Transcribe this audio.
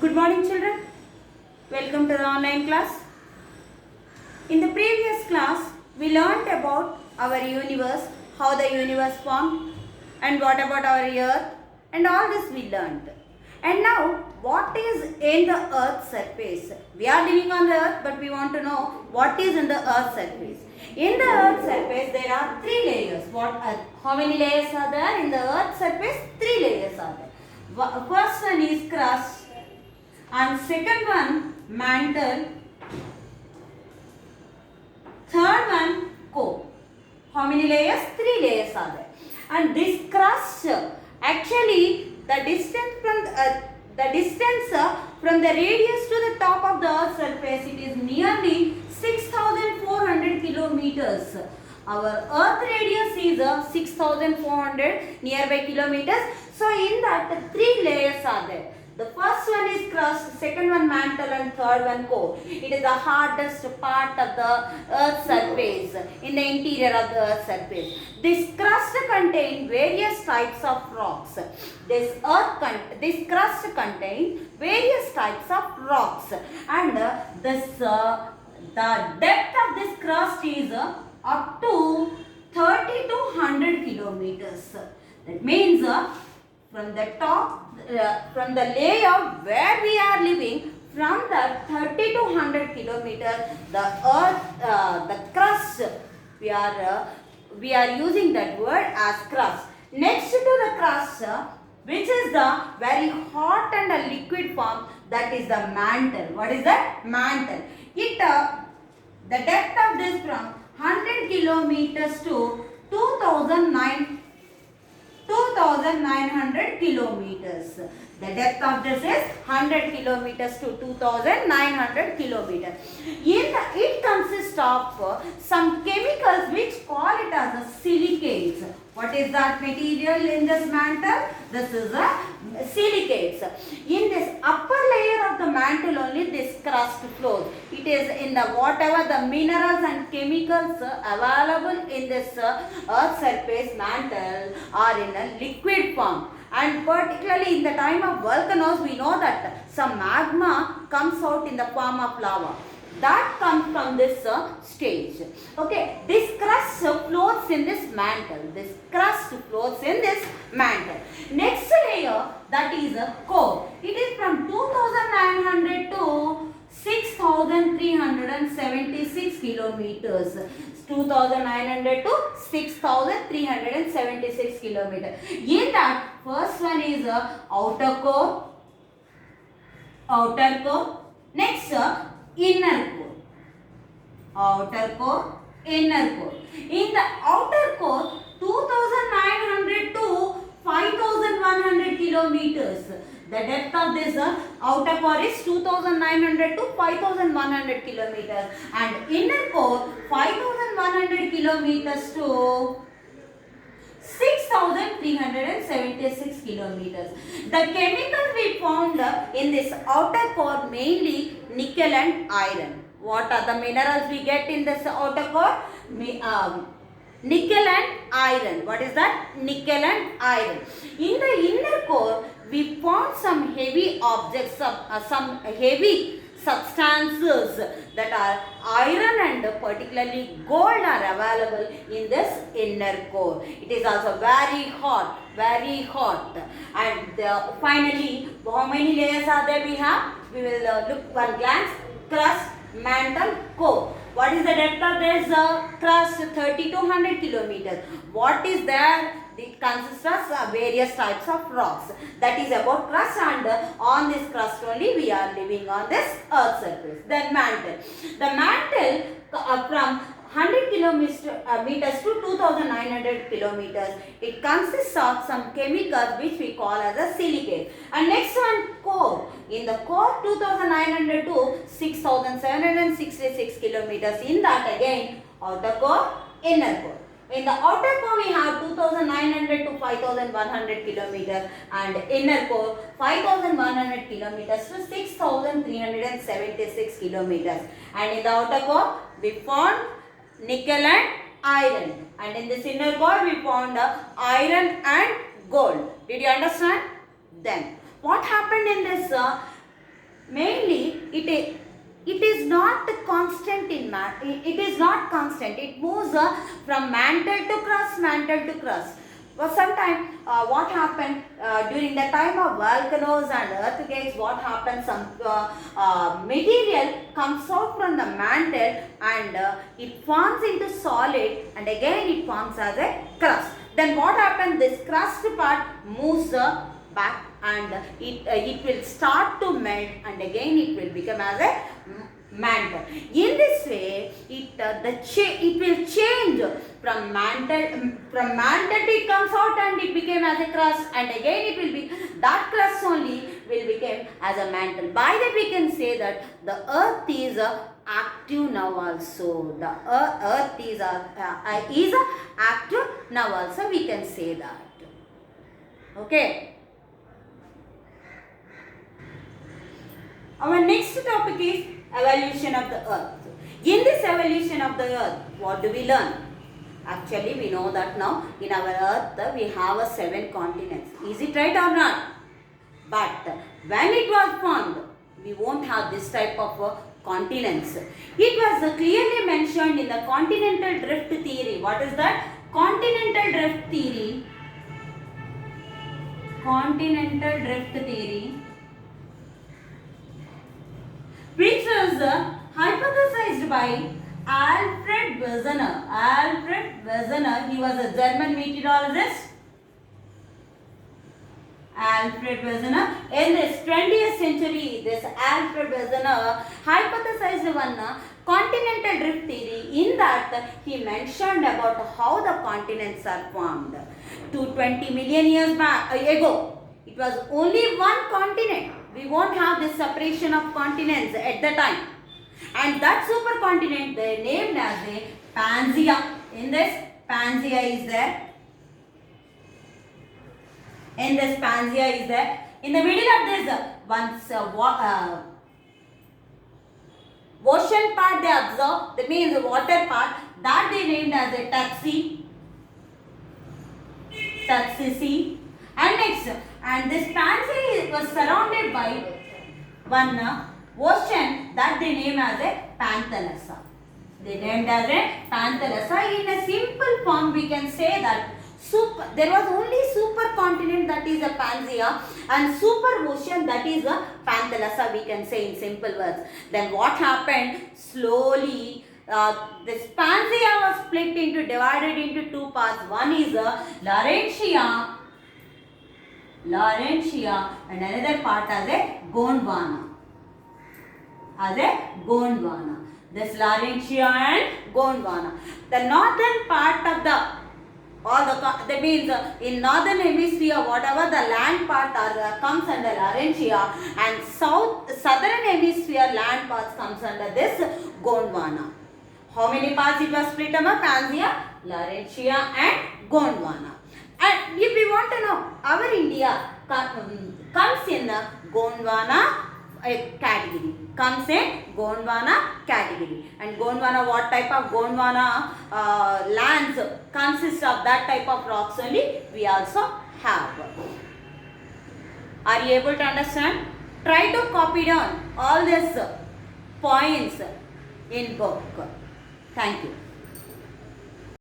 Good morning, children. Welcome to the online class. In the previous class, we learnt about our universe, how the universe formed, and what about our earth, and all this we learnt. And now, what is in the earth's surface? We are living on the earth, but we want to know what is in the earth's surface. In the earth's surface, there are three layers. How many layers are there in the earth's surface? Three layers are there. First one is crust, and second one mantle, third one core. How many layers? Three layers are there. And this crust, actually the distance from the radius to the top of the earth's surface, it is nearly 6,400 kilometers. Our earth radius is 6,400 nearby kilometers. So in that, three layers are there. The first one is crust, second one mantle, and third one core. It is the hardest part of the earth's surface, in the interior of the earth's surface. This crust contains various types of rocks. This crust contains various types of rocks, and the depth of this crust is up to 30 to 100 kilometers. That means from the top, from the layout where we are living, from the 30 to 100 kilometers, the earth, the crust, we are using that word as crust. Next to the crust, which is the very hot and a liquid form, that is the mantle. What is that? Mantle. The depth of this from 100 kilometers to 2,900 kilometers. The depth of this is 100 kilometers to 2,900 kilometers. It consists of some chemicals which call it as a silicates. What is that material in this mantle? This is a silicates. In this upper layer of the mantle only this crust flows. It is in the whatever the minerals and chemicals available in this earth surface mantle are in a liquid form. And particularly in the time of volcanoes, we know that some magma comes out in the form of lava. That comes from this stage. Okay, this crust floats in this mantle. This crust floats in this mantle. Next layer, that is a core. It is from 2,900 to 6,376 kilometers. 2,900 to 6,376 kilometers. In that, first one is outer core. Next, inner core. Outer core, inner core. In the outer core, 2,900 to 5,100 kilometers. The depth of this outer core is 2,900 to 5,100 kilometers, and inner core 5,100 kilometers to 6,376 kilometers. The chemicals we found in this outer core mainly nickel and iron. What are the minerals we get in this outer core? Nickel and iron. What is that? Nickel and iron. In the inner core, we found some heavy objects, some heavy substances that are iron and particularly gold are available in this inner core. It is also very hot. And finally, how many layers are there we have? We will look one glance. Crust, mantle, core. What is the depth of this crust? 30 to 100 kilometers. What is there? It consists of various types of rocks. That is about crust, and on this crust only we are living on this earth surface. Then mantle. The mantle from 100 kilometers to 2,900 kilometers. It consists of some chemicals which we call as a silicate. And next one, core. In the core, 2,900 to 6,766 kilometers. In that again, outer core, inner core. In the outer core, we have 2,900 to 5,100 kilometers, and inner core 5,100 kilometers to 6,376 kilometers. And in the outer core, we found nickel and iron, and in this inner core we found iron and gold. Did you understand? Then what happened in this mainly it is not constant in it is not constant. It moves from mantle to crust, mantle to crust. Well, sometimes what happened during the time of volcanoes and earthquakes, what happens, some material comes out from the mantle and it forms into solid and again it forms as a crust. Then what happens, this crust part moves back and it will start to melt and again it will become as a mantle. In this way, it will change from mantle it comes out and it became as a crust and again it will be that crust only will become as a mantle. By that we can say that the earth is active now also. The earth is active now also, we can say that. Okay. Our next topic is evolution of the earth. In this evolution of the earth, what do we learn? Actually, we know that now in our earth we have 7 continents. Is it right or not? But when it was formed, we won't have this type of continents. It was clearly mentioned in the continental drift theory. What is that? Continental drift theory. Continental drift theory, which was hypothesized by Alfred Wegener. Alfred Wegener, he was a German meteorologist. Alfred Wegener. In this 20th century, this Alfred Wegener hypothesized one continental drift theory. In that, he mentioned about how the continents are formed. 20 million years ago, it was only one continent. We won't have this separation of continents at the time. And that supercontinent they named as a Pangaea. In this, Pangaea is there. In this, Pangaea is there. In the middle of this, once ocean part they observe, that means the water part, that they named as a Tuxie Sea. And next, and this Pangaea was surrounded by one ocean that they named as a Panthalassa. They named as a Panthalassa. In a simple form, we can say that there was only supercontinent, that is a Pangaea, and super ocean, that is a Panthalassa, we can say in simple words. Then what happened? Slowly, this Pangaea was divided into 2 parts. One is Laurentia, and another part as a Gondwana. This Laurentia and Gondwana. The northern part of that means in northern hemisphere, whatever the land part comes under Laurentia, and southern hemisphere land parts comes under this Gondwana. How many parts it was split among? Pangaea, Laurentia and Gondwana. And if we want to know, our India comes in the Gondwana category. And Gondwana, what type of Gondwana lands consists of that type of rocks only we also have. Are you able to understand? Try to copy down all these points in book. Thank you.